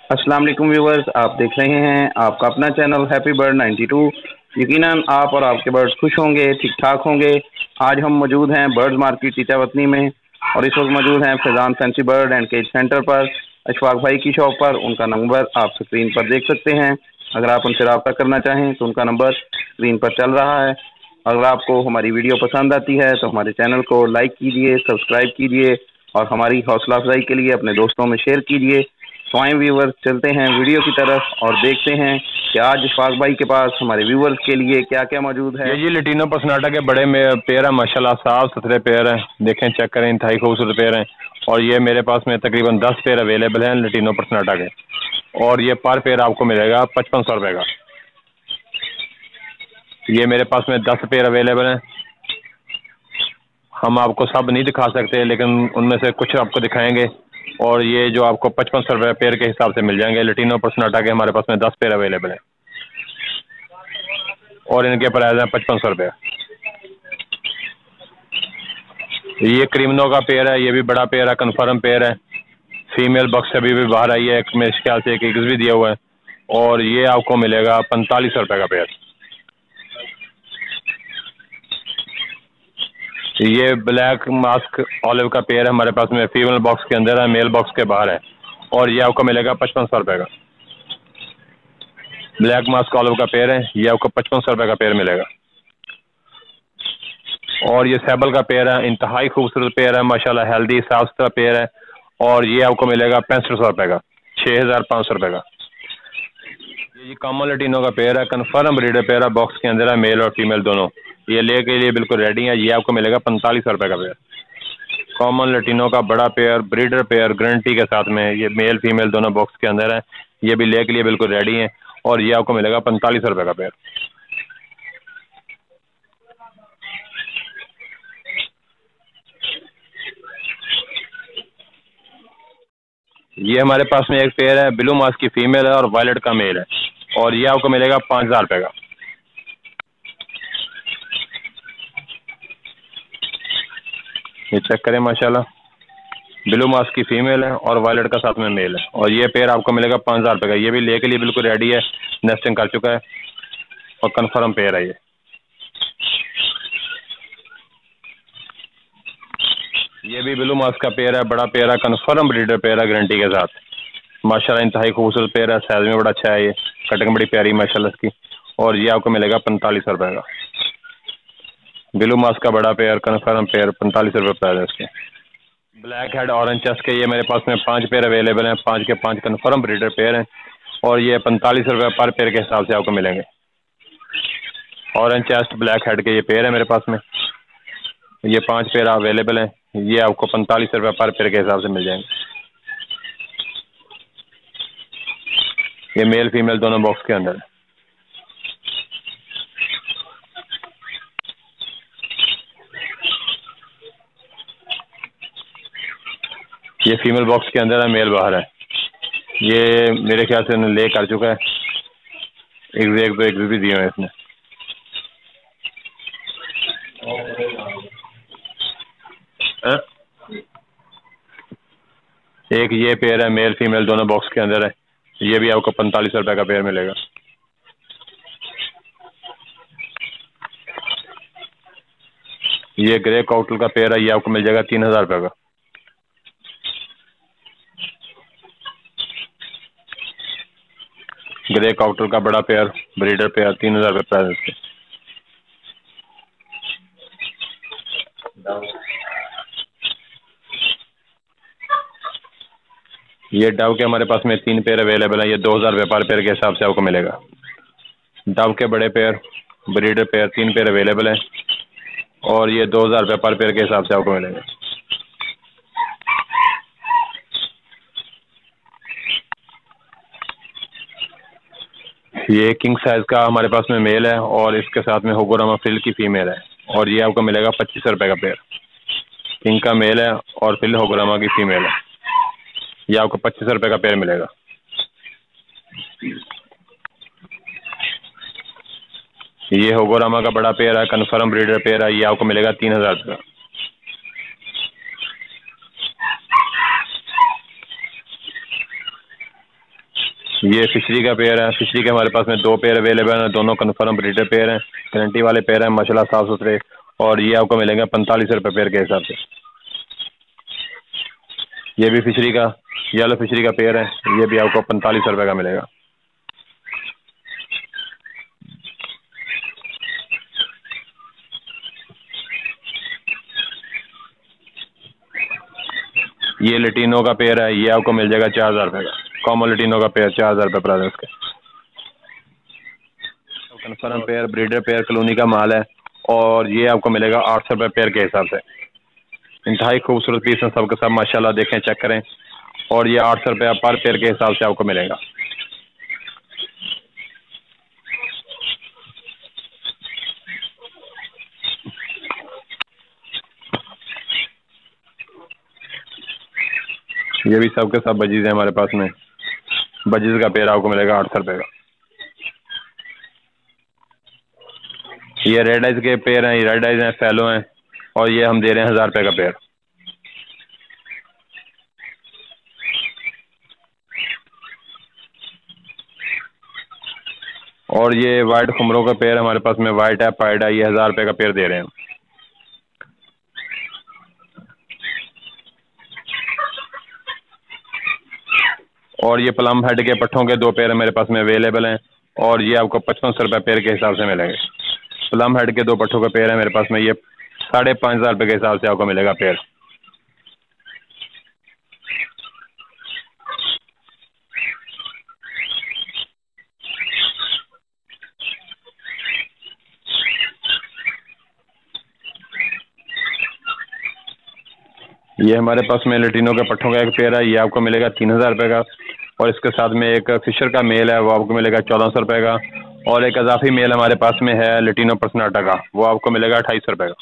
अस्सलाम वालेकुम व्यूवर्स, आप देख रहे हैं आपका अपना चैनल हैप्पी बर्ड 92। यकीनन आप और आपके बर्ड्स खुश होंगे, ठीक ठाक होंगे। आज हम मौजूद हैं बर्ड्स मार्केट टीचावतनी में और इस वक्त मौजूद हैं Faizan fancy bird and cage centre पर, अशफाक भाई की शॉप पर। उनका नंबर आप स्क्रीन पर देख सकते हैं। अगर आप उनसे रब्ता करना चाहें तो उनका नंबर स्क्रीन पर चल रहा है। अगर आपको हमारी वीडियो पसंद आती है तो हमारे चैनल को लाइक कीजिए, सब्सक्राइब कीजिए और हमारी हौसला अफजाई के लिए अपने दोस्तों में शेयर कीजिए। तो आए व्यूवर्स, चलते हैं वीडियो की तरफ और देखते हैं कि आज इशफाक भाई के पास हमारे व्यूवर्स के लिए क्या क्या मौजूद है। ये जी लटीनो पर्सनाटा के बड़े में पेयर है, माशाल्लाह साफ सुथरे पेयर हैं। देखें, चेक करें, इंतहाई खूबसूरत पेयर हैं। और ये मेरे पास में तकरीबन 10 पेयर अवेलेबल हैं लटीनो पर्सनाटा के। और ये पर पेयर आपको मिलेगा 5500 रुपये का। ये मेरे पास में 10 पेयर अवेलेबल हैं। हम आपको सब नहीं दिखा सकते, लेकिन उनमें से कुछ आपको दिखाएंगे। और ये जो आपको 5500 रुपये पेयर के हिसाब से मिल जाएंगे। लटीनो पर्सनाटा के हमारे पास में 10 पेयर अवेलेबल हैं और इनके प्राइस हैं 5500 रुपये। ये क्रिमिनो का पेयर है, ये भी बड़ा पेयर है, कन्फर्म पेयर है। फीमेल बक्स अभी भी बाहर आई है, मेरे ख्याल से एक एग्स भी दिया हुआ है। और ये आपको मिलेगा 4500 रुपये का पेयर। ये ब्लैक मास्क ऑलिव का पेयर है हमारे पास में, फीमेल बॉक्स के अंदर है, मेल बॉक्स के बाहर है। और ये आपको मिलेगा 5500 रुपये का। ब्लैक मास्क ऑलिव का पेयर है, ये आपको 5500 रुपये का पेयर मिलेगा। और ये सैबल का पेयर है, इंतहाई खूबसूरत पेयर है, माशाल्लाह हेल्दी साफ सुथरा पेयर है। और ये आपको मिलेगा 6500 रुपये का, 6500 रुपये का। ये कॉमन लटीनो का पेयर है, कन्फर्म ब्रीडर पेयर है, बॉक्स के अंदर है, मेल और फीमेल दोनों। ये ले के लिए बिल्कुल रेडी है। ये आपको मिलेगा 4500 रुपये का पेयर। कॉमन लटीनो का बड़ा पेयर, ब्रीडर पेयर, गारंटी के साथ में। ये मेल फीमेल दोनों बॉक्स के अंदर है। ये भी ले के लिए बिल्कुल रेडी है। और ये आपको मिलेगा 4500 रुपये का पेयर। ये हमारे पास में एक पेयर है, ब्लू मास्क की फीमेल है और वायलेट का मेल है। और ये आपको मिलेगा 5000 रुपये का। ये चेक करें, माशाल्लाह ब्लू मास्क की फीमेल है और वायलेट का साथ में मेल है। और ये पेयर आपको मिलेगा 5000 रुपये का। ये भी ले के लिए बिल्कुल रेडी है, नेस्टिंग कर चुका है और कन्फर्म पेयर है। ये भी ब्लू मास्क का पेयर है, बड़ा पेयर है, कन्फर्म ब्रीडर पेयर है, गारंटी के साथ। माशाल्लाह इंतहाई खूबसूरत पेयर है, साइज में बड़ा अच्छा है। ये कटिंग बड़ी प्यारी माशाल्लाह इसकी। और ये आपको मिलेगा 4500 रुपये का। ब्लू मास्क का बड़ा पेयर, कन्फर्म पेयर, 4500 रुपये प्राइस है इसके। ब्लैक हेड ऑरेंज चेस्ट के ये मेरे पास में 5 पेयर अवेलेबल हैं, 5 के 5 कन्फर्म ब्रीडर पेयर हैं। और ये 4500 रुपये पर पेयर के हिसाब से आपको मिलेंगे। ऑरेंज चेस्ट ब्लैक हेड के ये पेयर है मेरे पास में। ये 5 पेयर अवेलेबल हैं। ये आपको 4500 रुपये पर पेयर के हिसाब से मिल जाएंगे। ये मेल फीमेल दोनों बॉक्स के अंदर है। ये फीमेल बॉक्स के अंदर है, मेल बाहर है। ये मेरे ख्याल से ले कर चुका है, एक दो भी दिए हैं इसने। एक ये पेयर है, मेल फीमेल दोनों बॉक्स के अंदर है। ये भी आपको 4500 रुपये का पेयर मिलेगा। ये ग्रे काउटल का पेयर है, ये आपको मिल जाएगा 3000 रुपये का। ग्रे काउटल का बड़ा पेयर, ब्रीडर पेयर, 3000 रुपये प्राइस इसके। ये डव के हमारे पास में 3 पेयर अवेलेबल है। ये 2000 रुपये पर पेयर के हिसाब से आपको मिलेगा। डव के बड़े pair, breeder pair, 3 pair available है। और ये 2000 रुपये पर पेयर के हिसाब से आपको मिलेगा। ये किंग साइज का हमारे पास में मेल है और इसके साथ में होगोरामा फ्रिल की फीमेल है। और ये आपको मिलेगा 2500 रुपये का पेयर। किंग का मेल है और फ्रिल होगोरामा की फीमेल है। ये आपको 2500 रुपये का पेयर मिलेगा। ये होगोरामा का बड़ा पेयर है, कन्फर्म ब्रीडर पेयर है। ये आपको मिलेगा 3000 रुपये का। ये फिशरी का पेयर है। फिशरी के हमारे पास में 2 पेयर अवेलेबल हैं, दोनों कन्फर्म ब्रीडर पेयर हैं, गारंटी वाले पेयर हैं माशाल्लाह साफ सुथरे। और ये आपको मिलेंगे 45 रुपये पेयर के हिसाब से। ये भी फिशरी का येलो फिशरी का पेयर है, ये भी आपको 45 रुपये का मिलेगा। ये लेटिनो का पेयर है, ये आपको मिल जाएगा 4000 रुपये का। कॉमन लेटिनो का पेयर 4000 रुपये प्राइस उसके। Confirm pair breeder pair colony का माल है और ये आपको मिलेगा 800 रुपये पेयर के हिसाब से। इंतहाई खूबसूरत पीस हैं सबके सब माशाल्लाह, देखें चेक करें। और ये 800 रुपये पर पेयर के हिसाब से आपको मिलेगा। ये भी सबके सब बजीज हैं हमारे पास में। बजीज का पेयर आपको मिलेगा 800 रुपये का। ये रेड आइज के पेयर हैं, ये रेड आइज हैं, फैलो हैं, और ये हम दे रहे हैं 1000 रुपये का पेयर। और ये वाइट खुमरों का पेयर हमारे पास में, वाइट है पाइड है, ये 1000 रुपये का पेयर दे रहे हैं। और ये प्लम हेड के पट्ठों के 2 पेयर मेरे पास में अवेलेबल हैं और ये आपको 5500 रुपये पेयर के हिसाब से मिलेंगे। प्लम हेड के 2 पट्ठों का पेयर है मेरे पास में, ये 5500 रुपये के हिसाब से आपको मिलेगा पेयर। ये हमारे पास में लेटिनो के पट्ठों का एक पेयर है, ये आपको मिलेगा 3000 रुपये का। और इसके साथ में एक फिशर का मेल है, वो आपको मिलेगा 1400 रुपये का। और एक अजाफी मेल हमारे पास में है लेटिनो पर्सनाटा का, वो आपको मिलेगा 2800 रुपये का।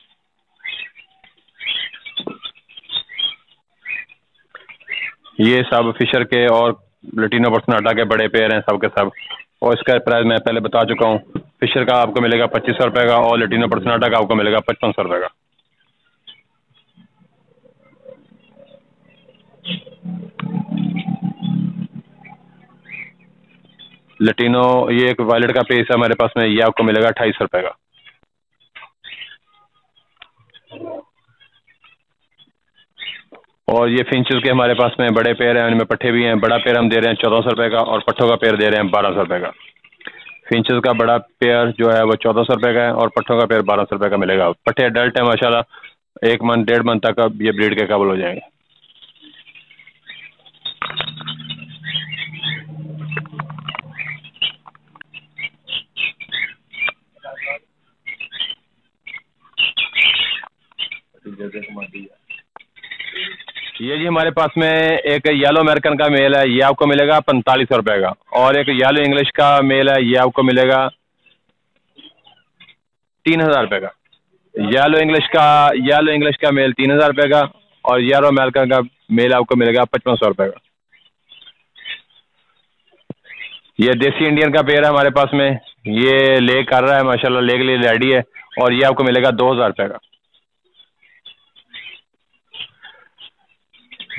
ये सब फिशर के और लेटिनो पर्सनाटा के बड़े पेयर हैं सबके सब। और इसका प्राइस मैं पहले बता चुका हूँ। फिशर का आपको मिलेगा 2500 रुपये का और लेटिनो पर्सनाटा का आपको मिलेगा 5500 रुपये का। लेटिनो ये एक वायलेट का पीस है हमारे पास में, ये आपको मिलेगा 2800 रुपये का। और ये फिंचेस के हमारे पास में बड़े पेयर हैं, उनमें पट्ठे भी हैं। बड़ा पेयर हम दे रहे हैं 1400 रुपये का और पट्ठों का पेयर दे रहे हैं 1200 रुपये का। फिंचेस का बड़ा पेयर जो है वो 1400 रुपये का है और पट्ठों का पेयर 1200 रुपये का मिलेगा। पट्ठे अडल्ट है माशाल्लाह, 1 मंथ 1.5 मंथ तक ये ब्रीड के काबल हो जाएंगे। ये जी हमारे पास में एक येलो अमेरिकन का मेल है, ये आपको मिलेगा 4500 रुपये का। और एक येलो इंग्लिश का मेल है, ये आपको मिलेगा 3000 रुपये का। येलो इंग्लिश का मेल 3000 रुपये का और येलो अमेरिकन का मेल आपको मिलेगा 5500 रुपये का। ये देसी इंडियन का पेयर है हमारे पास में, ये ले कर रहा है माशाल्लाह, ले के लिए रेडी है और ये आपको मिलेगा 2000 रुपये का।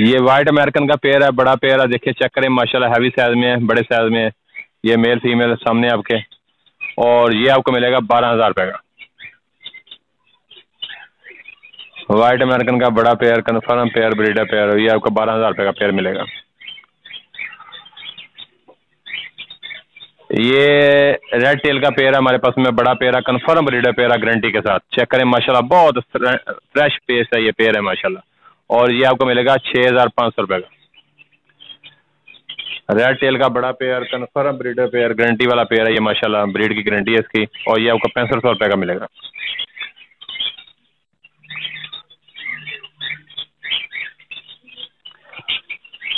ये वाइट अमेरिकन का पेयर है, बड़ा पेयर है, देखिए चेक करें माशाल्लाह, हैवी साइज में है, बड़े साइज में है। ये मेल फीमेल सामने आपके, और ये आपको मिलेगा 12000 रुपये का। वाइट अमेरिकन का बड़ा pair, confirm pair, breeder pair, ये आपको 12000 रुपये का पेयर मिलेगा। ये रेड टेल का पेयर है हमारे पास में, बड़ा पेयर है, कन्फर्म ब्रीडर पेयर है गारंटी के साथ। चेक करें माशाल्लाह, बहुत फ्रेश पीस है, ये पेयर है माशाल्लाह। और ये आपको मिलेगा 6500 रुपये का। रेड टेल का बड़ा pair, confirm breeder pair, guarantee वाला पेयर है ये माशाल्लाह, ब्रीड की गारंटी है इसकी। और ये आपको 6500 रुपये का मिलेगा।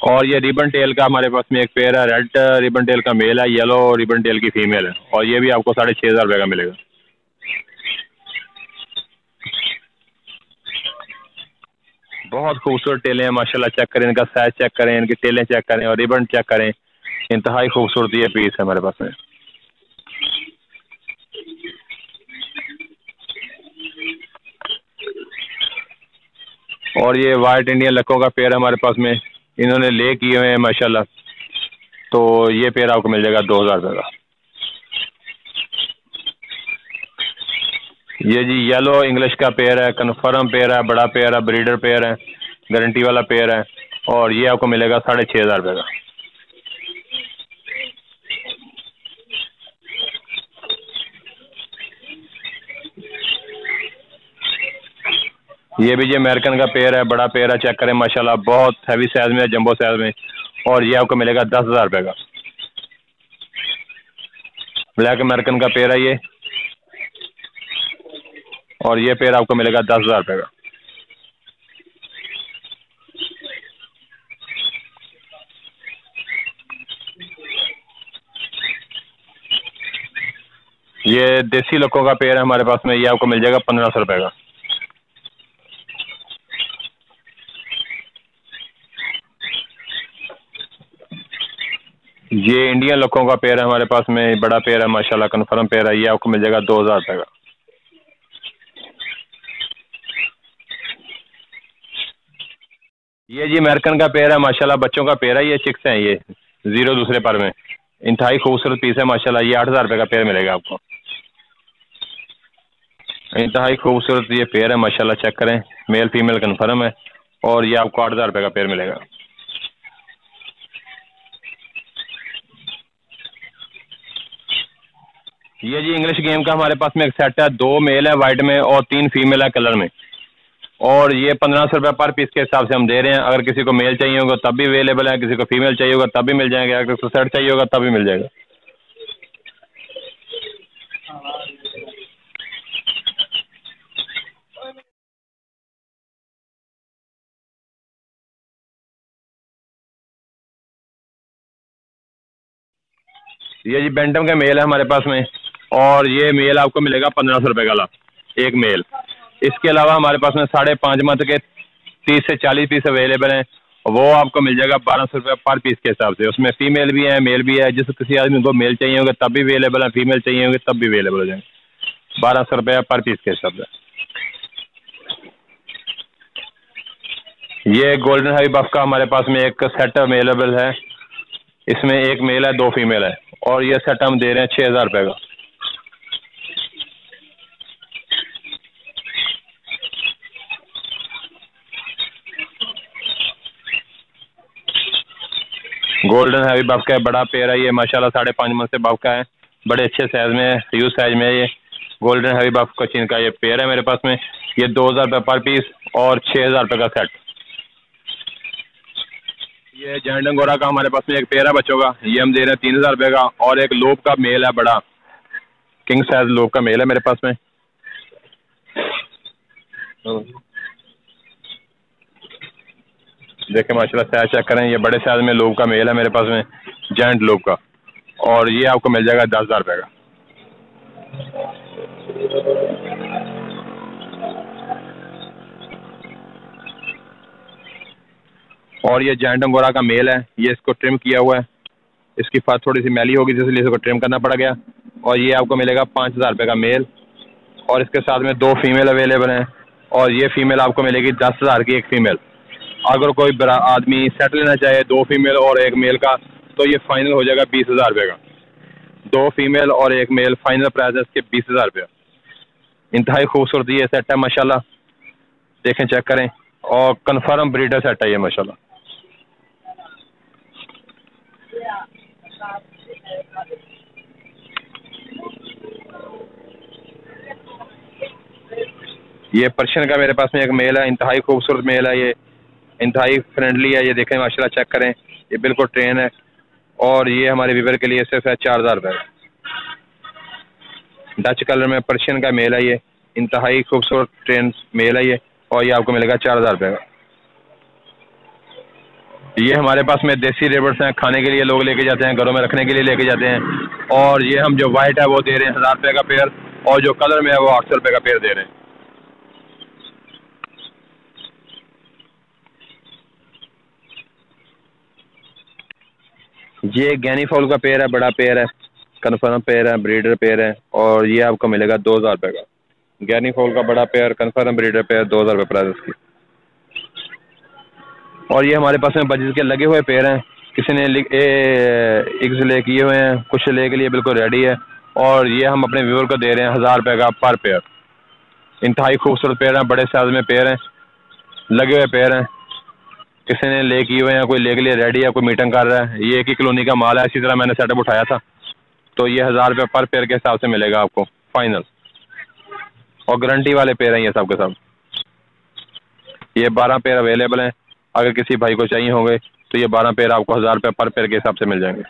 और ये रिबन टेल का हमारे पास में एक पेयर है, रेड रिबन टेल का मेल है, येलो रिबन टेल की फीमेल है, और ये भी आपको 6500 रुपये का मिलेगा। बहुत खूबसूरत टेलें हैं माशाल्लाह, चेक करें इनका साइज, चेक करें इनकी टेलें, चेक करें और रिबन चेक करें। इंतहाई खूबसूरती ये पीस है हमारे पास में। और ये वाइट इंडियन लकों का पेयर है हमारे पास में, इन्होंने ले किए हुए हैं माशाल्लाह, तो ये पेयर आपको मिल जाएगा 2000 रुपये का। ये जी येलो इंग्लिश का पेयर है, कन्फर्म पेयर है, बड़ा पेयर है, ब्रीडर पेयर है, गारंटी वाला पेयर है, और ये आपको मिलेगा 6500 रुपये का। ये भी जी अमेरिकन का पेयर है, बड़ा पेयर है, चेक करें माशाल्लाह, बहुत हैवी साइज में है, जंबो साइज में, और ये आपको मिलेगा 10,000 रुपये का। ब्लैक अमेरिकन का पेयर है ये, और ये पेयर आपको मिलेगा 10,000 रुपये का। ये देसी लोगों का पेयर है हमारे पास में, ये आपको मिल जाएगा 1500 रुपये का। ये इंडियन लोगों का पेयर है हमारे पास में, बड़ा पेयर है माशाल्लाह, कन्फर्म पेयर है, ये आपको मिल जाएगा 2000 रुपये का। ये जी अमेरिकन का पेयर है माशाल्लाह, बच्चों का पेयर है, ये चिक्स हैं, ये 0 दूसरे पर में, इंतहाई खूबसूरत पीस है माशाल्लाह, ये 8000 रुपये का पेयर मिलेगा आपको। इंतहाई खूबसूरत ये पेयर है माशाल्लाह, चेक करें, मेल फीमेल कन्फर्म है, और ये आपको 8000 रुपये का पेयर मिलेगा। ये जी इंग्लिश गेम का हमारे पास में एक सेट है, 2 मेल है वाइट में और 3 फीमेल है कलर में, और ये 1500 रुपये पर पीस के हिसाब से हम दे रहे हैं। अगर किसी को मेल चाहिए होगा तब भी अवेलेबल है, किसी को फीमेल चाहिए होगा तब भी मिल जाएंगे, अगर किसी को सेट चाहिए होगा तब भी मिल जाएगा। ये जी बेंटम का मेल है हमारे पास में, और ये मेल आपको मिलेगा 1500 रुपये का एक मेल। इसके अलावा हमारे पास में 5.5 मंथ के 30 से 40 पीस अवेलेबल हैं, वो आपको मिल जाएगा 1200 रुपये पर पीस के हिसाब से। उसमें फीमेल भी है, मेल भी है, जिस किसी आदमी को मेल चाहिए होगा तब भी अवेलेबल है, फीमेल चाहिए होंगे तब भी अवेलेबल हो जाएंगे, 1200 रुपये पर पीस के हिसाब से। ये गोल्डन हाई बफ का हमारे पास में एक सेट अवेलेबल है, इसमें 1 मेल है 2 फीमेल है, और ये सेट हम दे रहे हैं 6000 रुपये का। गोल्डन हैवी बफ का है, बड़ा पेयर है ये माशाल्लाह, 5.5 मंथ से बफ का है, बड़े अच्छे साइज में है, ह्यूज साइज में है। ये गोल्डन हैवी बफ कोचिन का ये पेयर है मेरे पास में, ये 2000 रुपये पर पीस और 6000 रुपये का सेट। ये जैंट अंगोरा का हमारे पास में एक पेयर है बच्चों का, ये हम दे रहे हैं 3000 रुपये का, और एक लोब का मेल है, बड़ा किंग साइज लोब का मेल है मेरे पास में। देखें माशाल्लाह साइज चेक करें, ये बड़े साइज में लोब का मेल है मेरे पास में, जैंट लोब का, और ये आपको मिल जाएगा 10,000 रुपये का। और ये जैंट अंगोरा का मेल है, ये इसको ट्रिम किया हुआ है, इसकी फर थोड़ी सी मैली होगी इसलिए इसको ट्रिम करना पड़ गया, और ये आपको मिलेगा 5000 रुपये का मेल, और इसके साथ में 2 फीमेल अवेलेबल हैं, और ये फीमेल आपको मिलेगी 10,000 की एक फीमेल। अगर कोई आदमी सेट लेना चाहे 2 फीमेल और 1 मेल का, तो ये फाइनल हो जाएगा 20,000 रुपये का। 2 फीमेल और 1 मेल, फाइनल प्राइस है इसके 20,000 रुपये। इंतहाई खूबसूरत ये सेट है माशाल्लाह, देखें चेक करें, और कन्फर्म ब्रीडर सेट है ये माशाल्लाह। ये पर्शियन का मेरे पास में एक मेल है, इंतहाई खूबसूरत मेल है, ये इंतहाई फ्रेंडली है, ये देखें माशाल्लाह चेक करें, ये बिल्कुल ट्रेन है, और ये हमारे व्यूअर के लिए सिर्फ है 4000 रुपये। डच कलर में पर्शियन का मेल है, ये इंतहाई खूबसूरत ट्रेन मेल है ये, और ये आपको मिलेगा 4000 रुपये का। ये हमारे पास में देसी रेबर्स हैं, खाने के लिए लोग लेके जाते हैं, घरों में रखने के लिए लेके जाते हैं, और ये हम जो वाइट है वो दे रहे हैं 1000 रुपये का पेयर, और जो कलर में है वो 800 रुपये का पेयर दे रहे हैं। ये गैनी फॉल का पेयर है, बड़ा पेयर है, कन्फर्म पेयर है, ब्रीडर पेयर है, और ये आपको मिलेगा 2000 रुपये का। गैनी फॉल का बड़ा पेयर, कन्फर्म ब्रीडर पेयर, 2000 रुपये प्राइस उसकी। और ये हमारे पास में बजिस के लगे हुए पेयर हैं, किसी ने एक ले किए हुए हैं, कुछ ले के लिए बिल्कुल रेडी है। और ये हम अपने व्यूअर को दे रहे हैं 1000 रुपये का पर पेयर। इंतहाई खूबसूरत पेयर हैं, बड़े साइज में पेयर हैं, लगे हुए पेयर हैं। किसी ने ले किए हुए हैं, कोई ले के लिए रेडी है, कोई मीटिंग कर रहा है। ये एक ही कॉलोनी का माल है, इसी तरह मैंने सेटअप उठाया था, तो ये 1000 रुपये पर पेयर के हिसाब से मिलेगा आपको फाइनल। और गारंटी वाले पेयर हैं ये सब के सब। ये 12 पेयर अवेलेबल हैं, अगर किसी भाई को चाहिए होंगे तो ये 12 पेयर आपको 1000 रुपये पर पेयर के हिसाब से मिल जाएंगे।